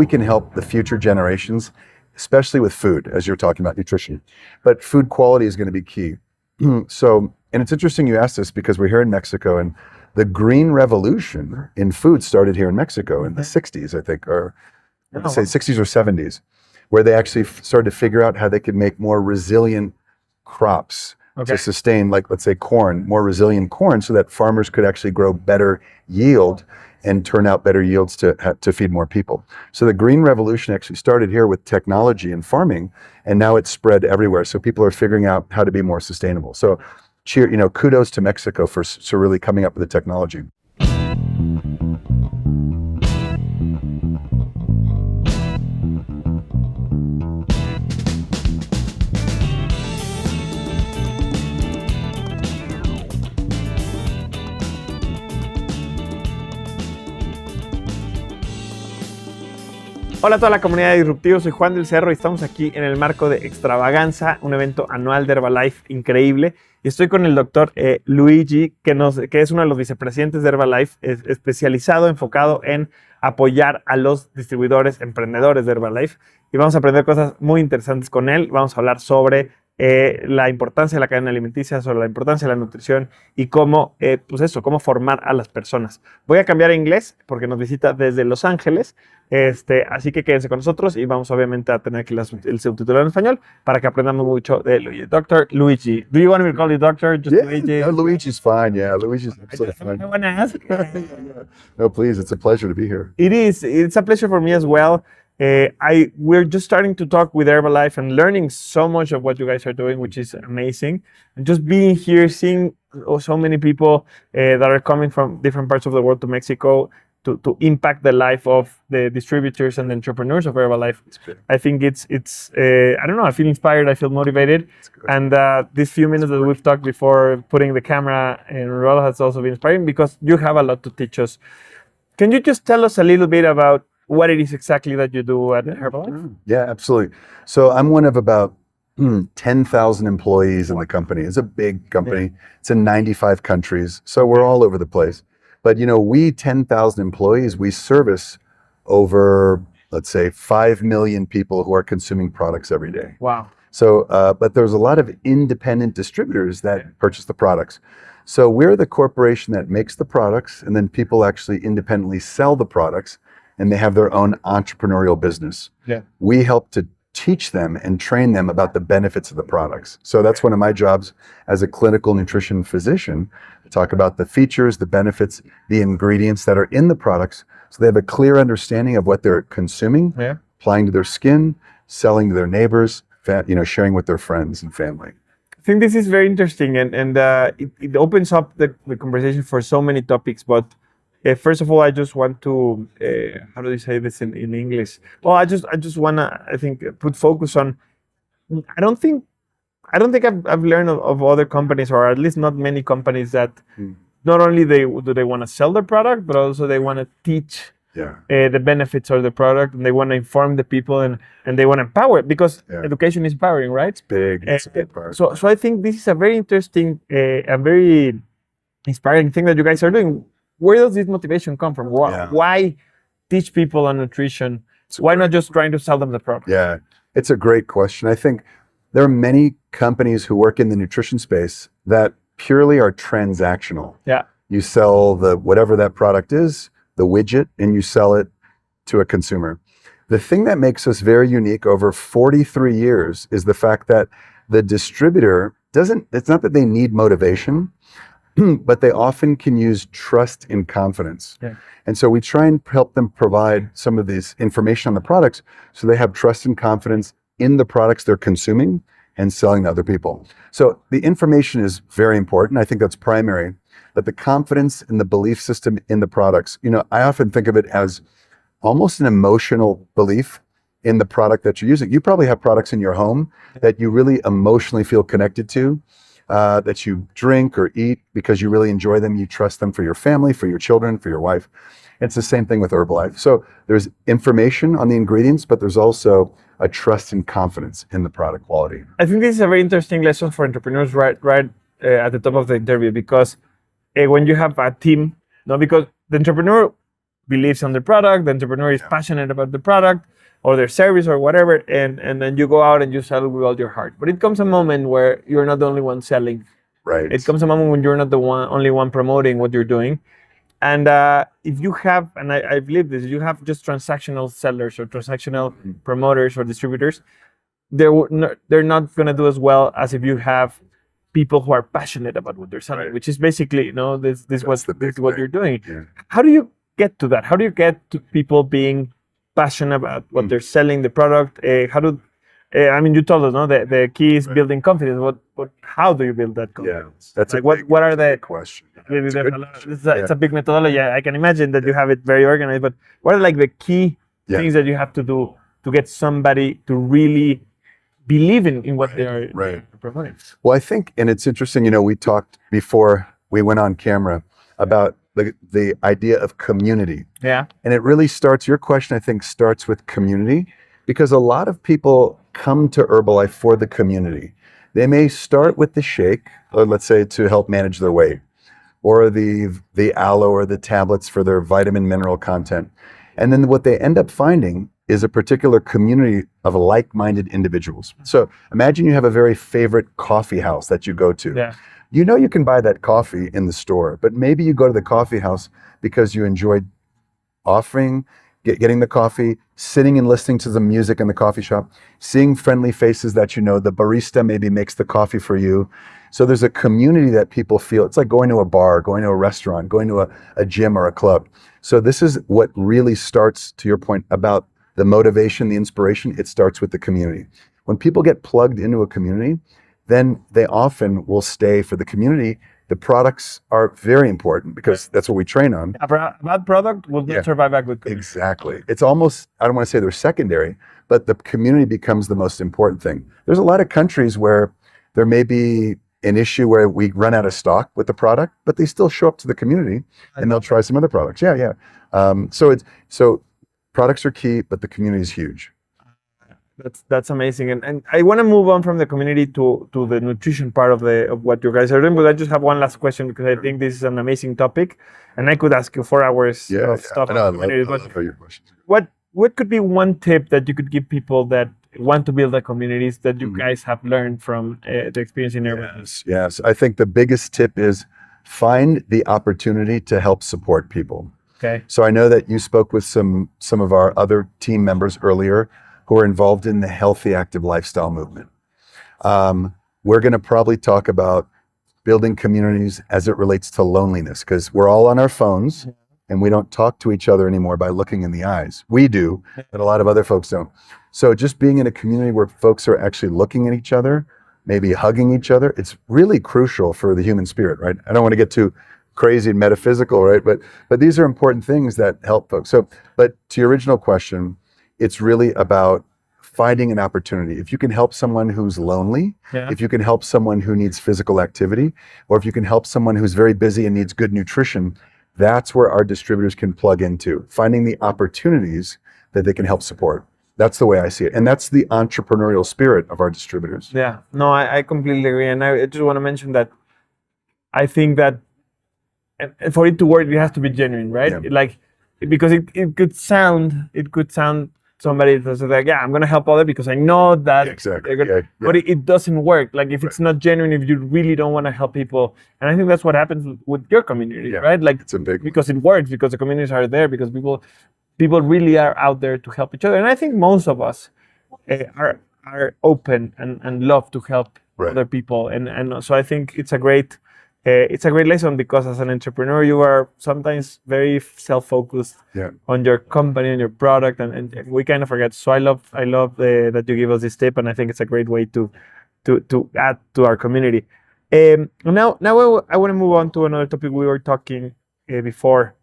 We can help the future generations, especially with food, as you're talking about nutrition. But food quality is going to be key. And it's interesting you asked this because we're here in Mexico, and the green revolution in food started here in Mexico in the 60s, I think, or say 60s or 70s, where they actually started to figure out how they could make more resilient crops to sustain, like, let's say corn, more resilient corn, so that farmers could actually grow better yield and turn out better yields to feed more people. So the green revolution actually started here with technology and farming, and now it's spread everywhere. So people are figuring out how to be more sustainable. So kudos to Mexico for really coming up with the technology. Hola a toda la comunidad de disruptivos, soy Juan del Cerro y estamos aquí en el marco de Extravaganza, un evento anual de Herbalife increíble. Y estoy con el doctor Luigi, que es uno de los vicepresidentes de Herbalife, especializado, enfocado en apoyar a los distribuidores, emprendedores de Herbalife. Y vamos a aprender cosas muy interesantes con él. Vamos a hablar sobre la importancia de la cadena alimenticia, sobre la importancia de la nutrición y cómo formar a las personas. Voy a cambiar a inglés porque nos visita desde Los Ángeles. Así que quédense con nosotros y vamos obviamente a tener aquí el subtitulado en español para que aprendamos mucho de Luigi. Dr. Luigi, do you want me to call you doctor? Just Luigi? No, Luigi's fine. Yeah, Luigi's absolutely fine. I want to ask. No, please. It's a pleasure to be here. It is. It's a pleasure for me as well. We're just starting to talk with Herbalife and learning so much of what you guys are doing, which is amazing. And just being here, seeing so many people that are coming from different parts of the world to Mexico to impact the life of the distributors and the entrepreneurs of Herbalife. I think it's I don't know, I feel inspired, I feel motivated. And these few minutes that we've talked before putting the camera in roll has also been inspiring because you have a lot to teach us. Can you just tell us a little bit about what it is exactly that you do at Herbalife? Yeah, absolutely. So I'm one of about 10,000 employees in the company. It's a big company. Yeah. It's in 95 countries. So we're all over the place. But we 10,000 employees, we service over, let's say, 5 million people who are consuming products every day. Wow. So, but there's a lot of independent distributors that purchase the products. So we're the corporation that makes the products, and then people actually independently sell the products, and they have their own entrepreneurial business. Yeah. We help to teach them and train them about the benefits of the products. So that's one of my jobs as a clinical nutrition physician, to talk about the features, the benefits, the ingredients that are in the products, so they have a clear understanding of what they're consuming, applying to their skin, selling to their neighbors, sharing with their friends and family. I think this is very interesting, and it opens up the conversation for so many topics, but first of all, I just want to, how do you say this in English? Well, I just want to, I think, put focus on, I don't think I've learned of other companies, or at least not many companies, that not only do they want to sell their product, but also they want to teach the benefits of the product, and they want to inform the people, and they want to empower it, because education is empowering, right? It's big. It's big part. So I think this is a very interesting, a very inspiring thing that you guys are doing. Where does this motivation come from? Why teach people on nutrition? Why not just trying to sell them the product? Yeah, it's a great question. I think there are many companies who work in the nutrition space that purely are transactional. Yeah. You sell whatever that product is, the widget, and you sell it to a consumer. The thing that makes us very unique over 43 years is the fact that the distributor it's not that they need motivation, but they often can use trust and confidence. Yeah. And so we try and help them provide some of this information on the products so they have trust and confidence in the products they're consuming and selling to other people. So the information is very important. I think that's primary, but the confidence and the belief system in the products, I often think of it as almost an emotional belief in the product that you're using. You probably have products in your home that you really emotionally feel connected to, that you drink or eat because you really enjoy them. You trust them for your family, for your children, for your wife. It's the same thing with Herbalife. So there's information on the ingredients, but there's also a trust and confidence in the product quality. I think this is a very interesting lesson for entrepreneurs right at the top of the interview, because when you have a team, because the entrepreneur believes on the product, the entrepreneur is passionate about the product or their service or whatever, and then you go out and you sell with all your heart. But it comes a moment where you're not the only one selling. Right. It comes a moment when you're not the only one promoting what you're doing. And if you have, and I believe this, you have just transactional sellers or transactional promoters or distributors, they're not going to do as well as if you have people who are passionate about what they're selling, which is basically, this is what you're doing. Yeah. How do you get to that? How do you get to people being passionate about what they're selling, the product? You told us, the key is building confidence. But how do you build that confidence? Yeah, that's what are the question. It's a big methodology. I can imagine that you have it very organized, but what are the key things that you have to do to get somebody to really believe in what they are promoting? Well, I think, and it's interesting, we talked before we went on camera about the idea of community. Yeah. And it really starts, your question, I think, starts with community, because a lot of people come to Herbalife for the community. They may start with the shake, or let's say to help manage their weight, or the aloe or the tablets for their vitamin mineral content. And then what they end up finding is a particular community of like-minded individuals. So imagine you have a very favorite coffee house that you go to. Yeah. You can buy that coffee in the store, but maybe you go to the coffee house because you enjoyed getting the coffee, sitting and listening to the music in the coffee shop, seeing friendly faces that the barista maybe makes the coffee for you. So there's a community that people feel. It's like going to a bar, going to a restaurant, going to a gym or a club. So this is what really starts, to your point about the motivation, the inspiration, it starts with the community. When people get plugged into a community, then they often will stay for the community. The products are very important because that's what we train on. A bad product will not survive a good community. Exactly. It's almost, I don't want to say they're secondary, but the community becomes the most important thing. There's a lot of countries where there may be an issue where we run out of stock with the product, but they still show up to the community and they'll try some other products. So products are key, but the community is huge. That's amazing, and I want to move on from the community to the nutrition part of what you guys are doing. But I just have one last question because I think this is an amazing topic, and I could ask you 4 hours of stuff. I love your questions. What could be one tip that you could give people that want to build the communities that you guys have learned from the experience in Herbalife? Yes. I think the biggest tip is find the opportunity to help support people. Okay. So I know that you spoke with some of our other team members earlier who are involved in the healthy, active lifestyle movement. We're going to probably talk about building communities as it relates to loneliness, because we're all on our phones and we don't talk to each other anymore by looking in the eyes. We do, but a lot of other folks don't. So just being in a community where folks are actually looking at each other, maybe hugging each other, it's really crucial for the human spirit, right? I don't want to get too crazy and metaphysical, right? But these are important things that help folks. So, but to your original question, it's really about finding an opportunity. If you can help someone who's lonely, if you can help someone who needs physical activity, or if you can help someone who's very busy and needs good nutrition, that's where our distributors can plug into, finding the opportunities that they can help support. That's the way I see it. And that's the entrepreneurial spirit of our distributors. Yeah, no, I completely agree. And I just want to mention that I think that and for it to work, it has to be genuine, right? Because it could sound somebody that's like, I'm going to help others because I know that. Exactly. But it doesn't work. Like if it's not genuine, if you really don't want to help people. And I think that's what happens with your community, right? Like it's a big because it works, because the communities are there, because people really are out there to help each other. And I think most of us are open and love to help other people. And so I think it's a great lesson, because as an entrepreneur, you are sometimes very self-focused on your company and your product, and we kind of forget. So I love that you give us this tip, and I think it's a great way to add to our community. Now I want to move on to another topic we were talking before,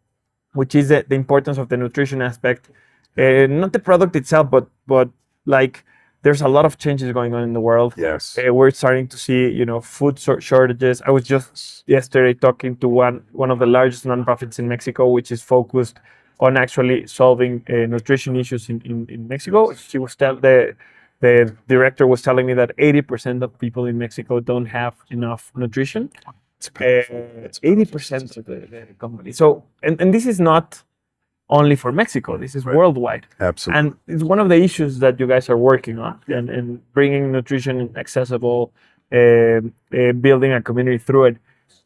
which is the importance of the nutrition aspect, not the product itself, but like. There's a lot of changes going on in the world. Yes. We're starting to see, food shortages. I was just yesterday talking to one of the largest nonprofits in Mexico, which is focused on actually solving nutrition issues in Mexico. She was the director was telling me that 80% of people in Mexico don't have enough nutrition. It's 80% of the company. So, and this is not only for Mexico. This is worldwide. Absolutely. And it's one of the issues that you guys are working on, and bringing nutrition accessible, building a community through it.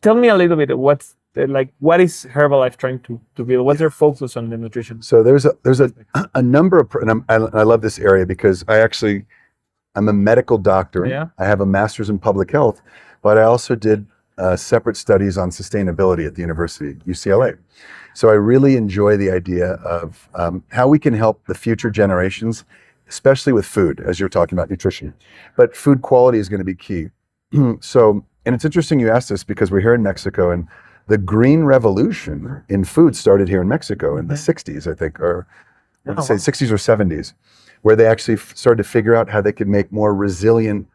Tell me a little bit what is Herbalife trying to build? What's their focus on the nutrition? So there's a number of, and I love this area because I'm a medical doctor. Yeah. I have a master's in public health, but I also did separate studies on sustainability at the university, UCLA. So I really enjoy the idea of how we can help the future generations, especially with food, as you're talking about nutrition. But food quality is going to be key. So, and it's interesting you asked this because we're here in Mexico, and the green revolution in food started here in Mexico in the 60s, I think, or I want to say 60s or 70s, where they actually started to figure out how they could make more resilient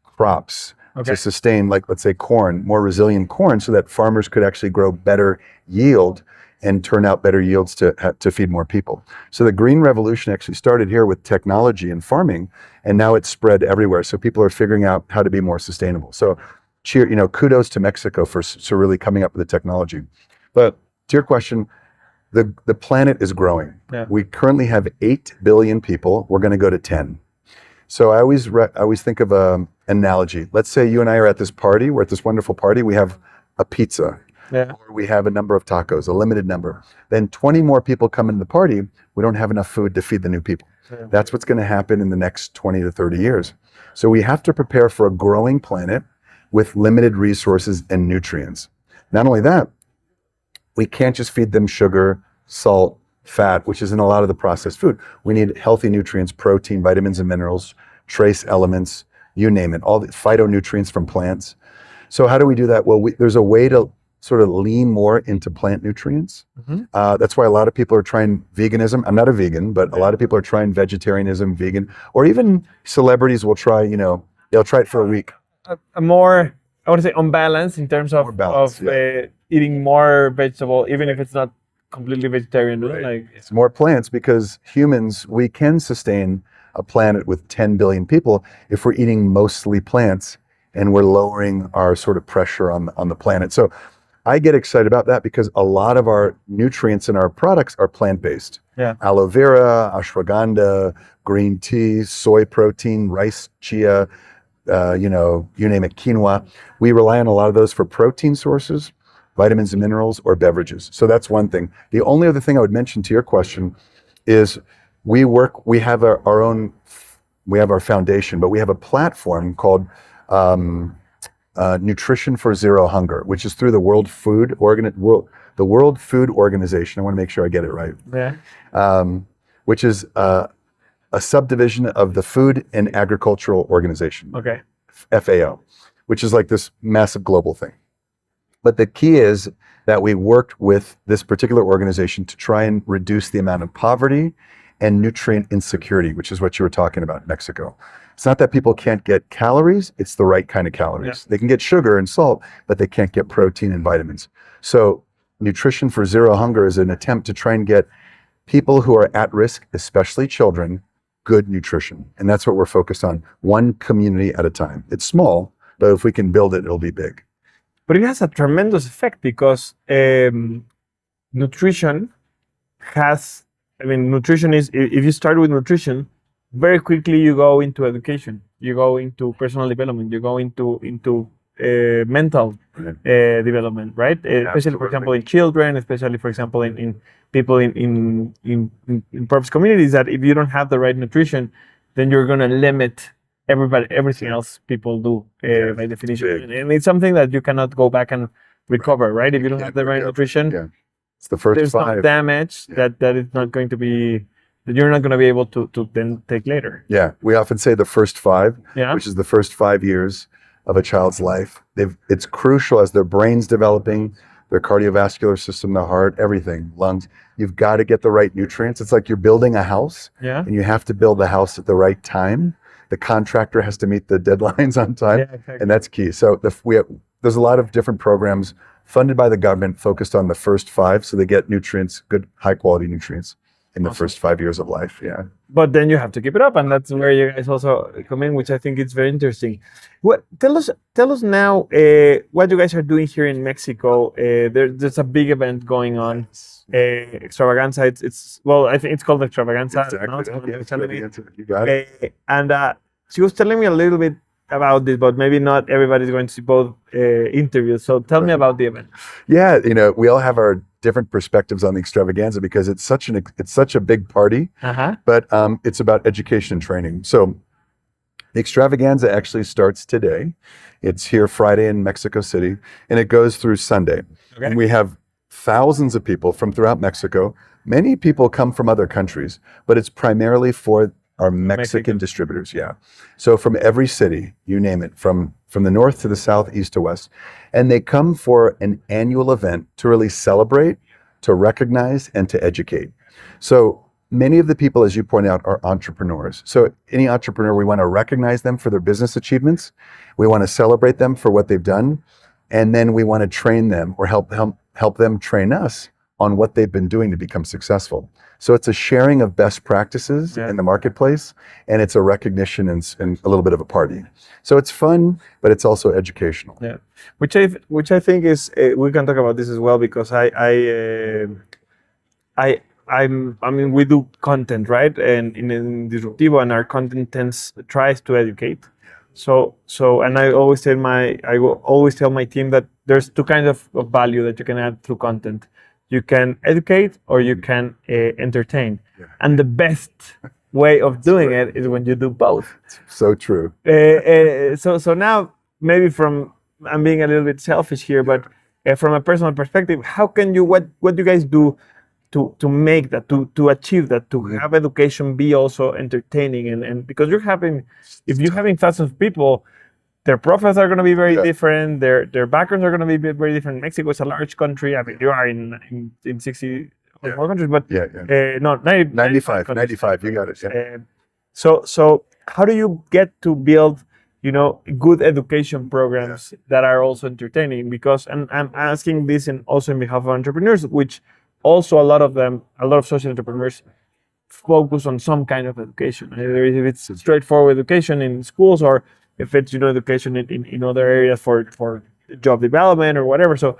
crops to sustain, like, let's say corn, more resilient corn, so that farmers could actually grow better yield and turn out better yields to feed more people. So the green revolution actually started here with technology and farming, and now it's spread everywhere. So people are figuring out how to be more sustainable. So kudos to Mexico for really coming up with the technology. But to your question, the planet is growing. Yeah. We currently have 8 billion people. We're going to go to 10. So I always think of an analogy. Let's say you and I are at this party. We're at this wonderful party. We have a pizza. Yeah. Or we have a number of tacos, a limited number. Then 20 more people come into the party. We don't have enough food to feed the new people. Yeah. That's what's going to happen in the next 20 to 30 years. So we have to prepare for a growing planet with limited resources and nutrients. Not only that, we can't just feed them sugar, salt, fat, which is in a lot of the processed food. We need healthy nutrients, protein, vitamins and minerals, trace elements, you name it, all the phytonutrients from plants. So how do we do that? Well, there's a way to sort of lean more into plant nutrients. Mm-hmm. That's why a lot of people are trying veganism. I'm not a vegan, but a lot of people are trying vegetarianism, vegan, or even celebrities will try, they'll try it for a week. A more, I would say, unbalanced in terms of eating more vegetable, even if it's not completely vegetarian. Right. Like it's more plants, because humans, we can sustain a planet with 10 billion people if we're eating mostly plants and we're lowering our sort of pressure on the planet. So I get excited about that because a lot of our nutrients in our products are plant-based. Yeah. Aloe vera, ashwagandha, green tea, soy protein, rice, chia, you name it, quinoa. We rely on a lot of those for protein sources, vitamins and minerals, or beverages. So that's one thing. The only other thing I would mention to your question is we have our foundation, but we have a platform called Nutrition for Zero Hunger, which is through the World Food Organization. I want to make sure I get it right. Yeah. Which is a subdivision of the Food and Agricultural Organization. Okay. FAO, which is like this massive global thing. But the key is that we worked with this particular organization to try and reduce the amount of poverty and nutrient insecurity, which is what you were talking about in Mexico. It's not that people can't get calories, it's the right kind of calories. Yeah. They can get sugar and salt, but they can't get protein and vitamins. So Nutrition for Zero Hunger is an attempt to try and get people who are at risk, especially children, good nutrition. And that's what we're focused on, one community at a time. It's small, but if we can build it, it'll be big. But it has a tremendous effect because nutrition is, if you start with nutrition, very quickly you go into education, you go into personal development, you go into mental development, right? Especially, for example, in children, especially, for example, in people in purpose communities, that if you don't have the right nutrition, then you're going to limit everything else people do by definition. And it's something that you cannot go back and recover, right? If you don't have the right nutrition, it's the first there's 5. No damage that is not going to be, that you're not going to be able to then take later. Yeah, we often say the first 5, which is the first 5 years of a child's life. It's crucial as their brain's developing, their cardiovascular system, the heart, everything, lungs. You've got to get the right nutrients. It's like you're building a house, and you have to build the house at the right time. The contractor has to meet the deadlines on time, exactly. And that's key. So there's a lot of different programs funded by the government focused on the first 5, so they get nutrients, good high quality nutrients. in the first 5 years of life. Yeah. But then you have to keep it up, and that's where you guys also come in, which I think is very interesting. Tell us now what you guys are doing here in Mexico. There's a big event going on, Extravaganza. It's well, I think it's called Extravaganza. Exactly. No? You got it. And she was telling me a little bit about this, but maybe not everybody's going to see both interviews. So tell me about the event. Yeah, we all have our different perspectives on the extravaganza because it's such a big party, but it's about education and training. So the extravaganza actually starts today. It's here Friday in Mexico City, and it goes through Sunday. Okay. And we have thousands of people from throughout Mexico. Many people come from other countries, but it's primarily for our Mexican distributors. Yeah. So from every city, you name it, from the north to the south, east to west. And they come for an annual event to really celebrate, to recognize, and to educate. So many of the people, as you point out, are entrepreneurs. So any entrepreneur, we want to recognize them for their business achievements. We want to celebrate them for what they've done. And then we want to train them or help them train us on what they've been doing to become successful. So it's a sharing of best practices in the marketplace, and it's a recognition and a little bit of a party. So it's fun, but it's also educational. Yeah, which I think is we can talk about this as well, because I mean we do content, right? And in Disruptivo, and our content tries to educate. So and I always tell my team that there's two kinds of value that you can add through content. You can educate or you can entertain. Yeah. And the best way of doing it is when you do both. It's so true. So now, maybe I'm being a little bit selfish here, but from a personal perspective, how can you, what do you guys do to make that, to achieve that, to have education be also entertaining? And because if you're having thousands of people, their profiles are going to be very different. Their backgrounds are going to be very different. Mexico is a large country. I mean, you are in 60 or more countries, but no, 95. You got it. Yeah. So how do you get to build, good education programs that are also entertaining? Because, and I'm asking this also in behalf of entrepreneurs, which also a lot of social entrepreneurs focus on some kind of education. Either if it's straightforward education in schools, or if it's education in other areas for job development or whatever. So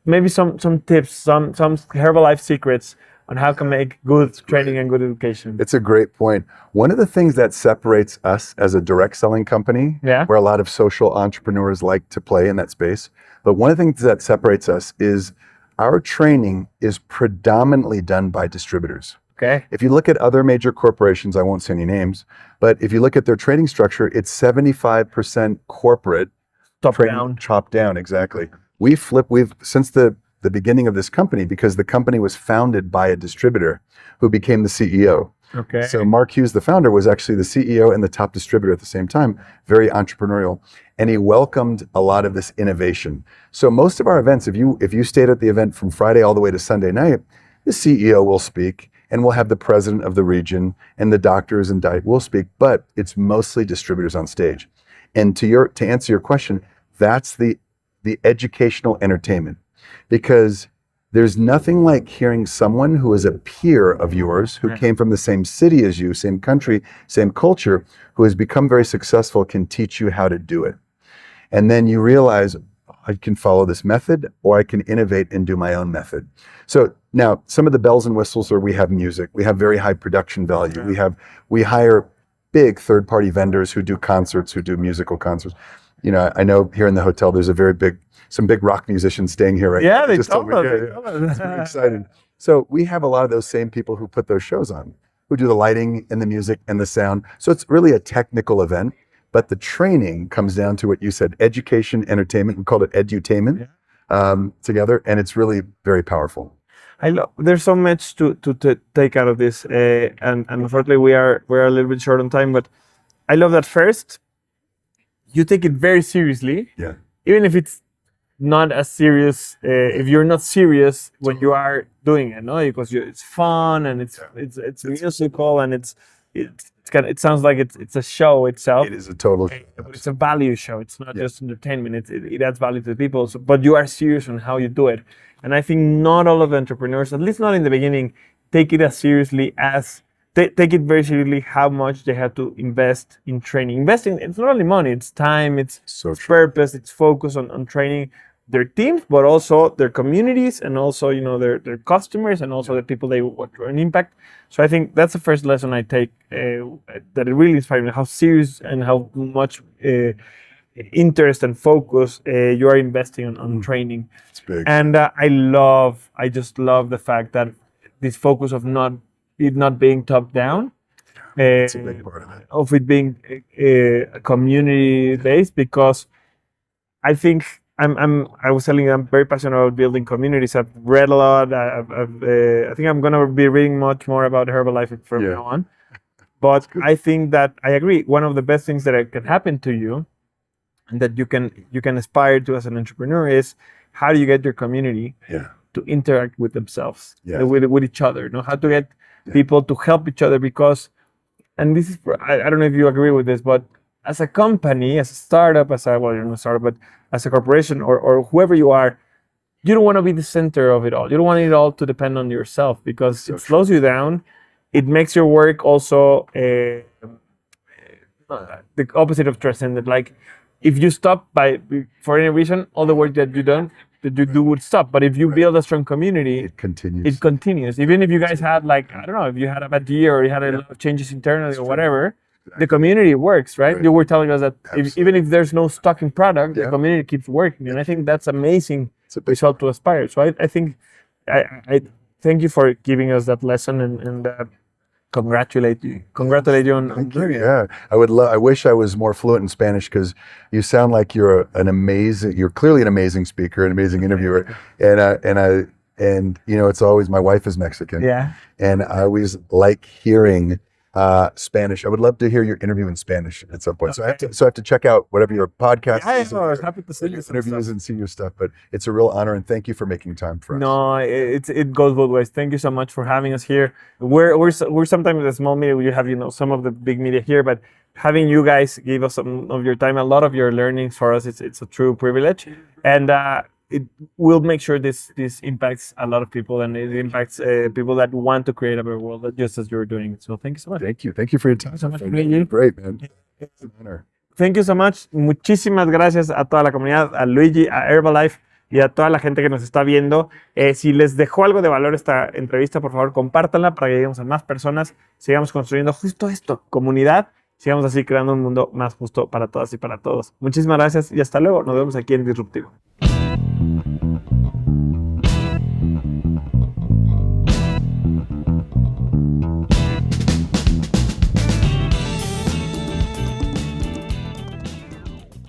maybe some tips, some Herbalife secrets on how to make good training and good education. It's a great point. One of the things that separates us as a direct selling company, where a lot of social entrepreneurs like to play in that space, but one of the things that separates us is our training is predominantly done by distributors. Okay. If you look at other major corporations, I won't say any names, but if you look at their trading structure, it's 75% corporate. Top down, exactly. We've since the beginning of this company, because the company was founded by a distributor who became the CEO. Okay. So Mark Hughes, the founder, was actually the CEO and the top distributor at the same time, very entrepreneurial. And he welcomed a lot of this innovation. So most of our events, if you stayed at the event from Friday all the way to Sunday night, the CEO will speak, and we'll have the president of the region and the doctors and will speak, but it's mostly distributors on stage. And to answer your question, that's the educational entertainment, because there's nothing like hearing someone who is a peer of yours, who came from the same city as you, same country, same culture, who has become very successful, can teach you how to do it. And then you realize, I can follow this method, or I can innovate and do my own method. So now some of the bells and whistles are, we have music, we have very high production value. We hire big third-party vendors who do concerts, who do musical concerts. I know here in the hotel, there's some big rock musicians staying here right now. Yeah, they told us. It's very exciting. So we have a lot of those same people who put those shows on, who do the lighting and the music and the sound. So it's really a technical event. But the training comes down to what you said, education, entertainment. We call it edutainment together, and it's really very powerful. There's so much to take out of this, and unfortunately we're a little bit short on time. But I love that first, you take it very seriously. Yeah. Even if it's not as serious, if you're not serious when you are doing it, no, because it's fun and it's musical and it sounds like it's a show itself. It is a total show. But it's a value show. It's not just entertainment. It adds value to the people. But you are serious on how you do it. And I think not all of the entrepreneurs, at least not in the beginning, take it as seriously as take it very seriously how much they have to invest in training. Investing, it's not only money, it's time, it's purpose, it's focus on training their teams, but also their communities, and also, you know, their customers, and also the people they want to impact. So I think that's the first lesson I take, that it really inspired me, how serious and how much interest and focus you are investing on training. It's big. And I just love the fact that this focus of it not being top down, It's a big part of it. of it being community based, because I think I was telling you, I'm very passionate about building communities. I've read a lot. I think I'm gonna be reading much more about Herbalife from now on. But I think that I agree. One of the best things that can happen to you, and that you can aspire to as an entrepreneur, is how do you get your community to interact with themselves, with each other. You know, how to get people to help each other, because, and this is, I don't know if you agree with this, but as a company, as a startup, you're not a startup, but as a corporation or whoever you are, you don't want to be the center of it all. You don't want it all to depend on yourself, because it slows you down. It makes your work also the opposite of transcendent. Like, if you stop for any reason, all the work that you do would stop. But if you build a strong community, it continues. It continues. Even if you guys had, like, I don't know, if you had a bad year or you had a lot of changes internally or whatever, the community works, right? You were telling us that even if there's no stock in product, the community keeps working. And I think that's amazing result to aspire. So I think I thank you for giving us that lesson, and congratulate you on Thank you. Yeah, I wish I was more fluent in Spanish, because you sound like you're clearly an amazing speaker, an amazing interviewer, and you know, it's always, my wife is Mexican, and I always like hearing Spanish. I would love to hear your interview in Spanish at some point. So I have to check out whatever your podcast is. I was happy to see your interviews and see your stuff. But it's a real honor, and thank you for making time for us. No, it goes both ways. Thank you so much for having us here. We're sometimes a small media. We have, you know, some of the big media here, but having you guys give us some of your time, a lot of your learnings for us, it's a true privilege, and it will make sure this impacts a lot of people, and it impacts people that want to create a better world, just as you're doing. So thank you so much. Thank you for your time. So much. Great, man. It's an honor. Thank you so much. Muchísimas gracias a toda la comunidad, a Luigi, a Herbalife y a toda la gente que nos está viendo. Si les dejó algo de valor esta entrevista, por favor, compártanla para que lleguemos a más personas. Sigamos construyendo justo esto, comunidad. Sigamos así creando un mundo más justo para todas y para todos. Muchísimas gracias y hasta luego. Nos vemos aquí en Disruptivo.